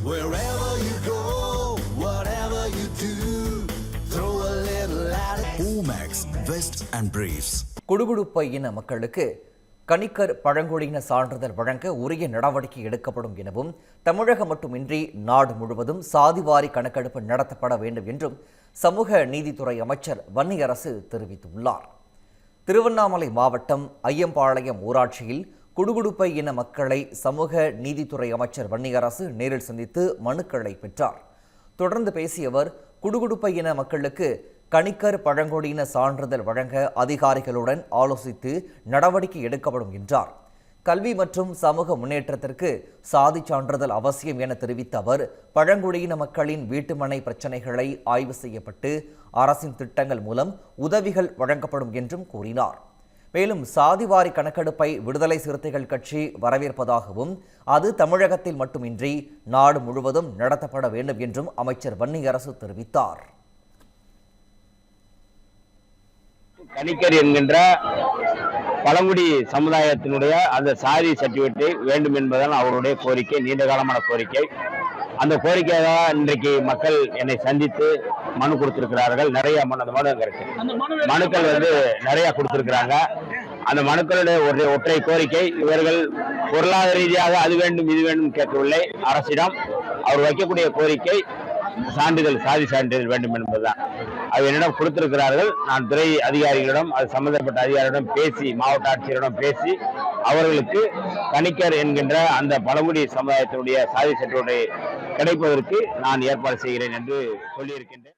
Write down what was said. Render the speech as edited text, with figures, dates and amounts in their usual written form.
Wherever you go, whatever you do, throw a little at it. Omax, Vest and Briefs. குடுகுடுப்பை இன மக்களுக்கு கணிக்கர் பழங்குடியின சான்றிதழ் வழங்க உரிய நடவடிக்கை எடுக்கப்படும் எனவும் தமிழகம் மட்டுமின்றி நாடு முழுவதும் சாதிவாரி கணக்கெடுப்பு நடத்தப்பட வேண்டும் என்றும் சமூக நீதித்துறை அமைச்சர் வன்னியரசு தெரிவித்துள்ளார். திருவண்ணாமலை மாவட்டம் ஐயம்பாளையம் ஊராட்சியில் குடுகுடுப்பை இன மக்களை சமூக நீதித்துறை அமைச்சர் வன்னியரசு நேரில் சந்தித்து மனுக்களை பெற்றார். தொடர்ந்து பேசிய அவர், குடுகுடுப்பை இன மக்களுக்கு கணிக்கர் பழங்குடியின சான்றிதழ் வழங்க அதிகாரிகளுடன் ஆலோசித்து நடவடிக்கை எடுக்கப்படும் என்றார். கல்வி மற்றும் சமூக முன்னேற்றத்திற்கு சாதி சான்றிதழ் அவசியம் என தெரிவித்த அவர், பழங்குடியின மக்களின் வீட்டுமனை பிரச்சினைகளை ஆய்வு செய்யப்பட்டு அரசின் திட்டங்கள் மூலம் உதவிகள் வழங்கப்படும் என்றும் கூறினார். மேலும் சாதிவாரி கணக்கெடுப்பை விடுதலை சிறுத்தைகள் கட்சி வரவேற்பதாகவும் அது தமிழகத்தில் மட்டுமின்றி நாடு முழுவதும் நடத்தப்பட வேண்டும் என்றும் அமைச்சர் வன்னியரசு தெரிவித்தார். கணிக்கர் என்கின்ற பழங்குடி சமுதாயத்தினுடைய அந்த சாதி சர்டிபிகேட்டை வேண்டும் என்பதுதான் அவருடைய கோரிக்கை, நீண்ட காலமான கோரிக்கை. அந்த கோரிக்கையாக இன்றைக்கு மக்கள் என்னை சந்தித்து மனு கொடுத்திருக்கிறார்கள். நிறைய மனுக்கள் நிறைய கொடுத்திருக்கிறாங்க. அந்த மனுக்களுடைய ஒற்றை கோரிக்கை, இவர்கள் பொருளாதார ரீதியாக அது வேண்டும் இது வேண்டும் கேட்கவில்லை. அரசிடம் அவர் வைக்கக்கூடிய கோரிக்கை சான்றிதழ், சாதி சான்றிதழ் வேண்டும் என்பதுதான். அது என்னிடம் கொடுத்திருக்கிறார்கள். நான் துறை அதிகாரிகளிடம், அது சம்பந்தப்பட்ட அதிகாரிகளிடம் பேசி, மாவட்ட ஆட்சியரிடம் பேசி அவர்களுக்கு கணிக்கர் என்கின்ற அந்த பழங்குடி சமுதாயத்தினுடைய சாதி சர்டிபிகேட் கிடைப்பதற்கு நான் ஏற்பாடு செய்கிறேன் என்று சொல்லியிருக்கின்றேன்.